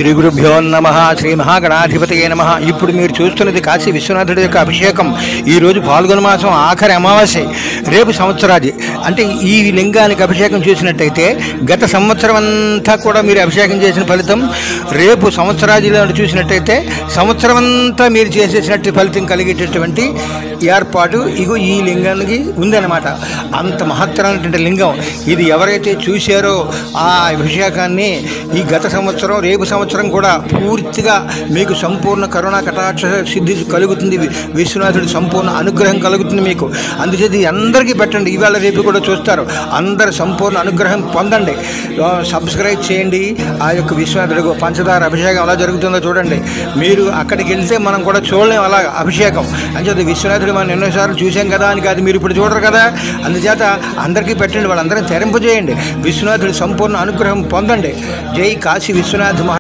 శ్రీ గురుభ్యో నమః. శ్రీ మహాగణాధిపతయే నమః. ఇప్పుడు మీరు చూస్తున్నది కాశీ విశ్వనాథుడి యొక్క అభిషేకం. ఈరోజు పాల్గొన మాసం ఆఖరి అమావాస్య, రేపు సంవత్సరాది. అంటే ఈ లింగానికి అభిషేకం చేసినట్టయితే గత సంవత్సరం అంతా కూడా మీరు అభిషేకం చేసిన ఫలితం, రేపు సంవత్సరాదిలో చూసినట్టయితే సంవత్సరం అంతా మీరు చేసేసినట్టు ఫలితం కలిగేటటువంటి ఏర్పాటు ఇగో ఈ లింగానికి ఉందన్నమాట. అంత మహత్తరమైనటువంటి లింగం ఇది. ఎవరైతే చూశారో ఆ అభిషేకాన్ని ఈ గత సంవత్సరం రేపు సంవత్సరం కూడా పూర్తిగా మీకు సంపూర్ణ కరుణా కటాక్ష సిద్ధి కలుగుతుంది. విశ్వనాథుడి సంపూర్ణ అనుగ్రహం కలుగుతుంది మీకు. అందుచేత అందరికీ పెట్టండి. ఇవాళ రేపు కూడా చూస్తారు. అందరు సంపూర్ణ అనుగ్రహం పొందండి. సబ్స్క్రైబ్ చేయండి. ఆ యొక్క విశ్వనాథుడికి పంచదార అభిషేకం ఎలా జరుగుతుందో చూడండి. మీరు అక్కడికి వెళ్తే మనం కూడా చూడలేం అలా అభిషేకం. అంచేత విశ్వనాథుడు మనం ఎన్నోసార్లు చూసాం కదా అని కాదు, మీరు ఇప్పుడు చూడరు కదా. అందుచేత అందరికీ పెట్టండి. వాళ్ళందరం తెరింపజేయండి. విశ్వనాథుడి సంపూర్ణ అనుగ్రహం పొందండి. జై కాశీ విశ్వనాథ మహా.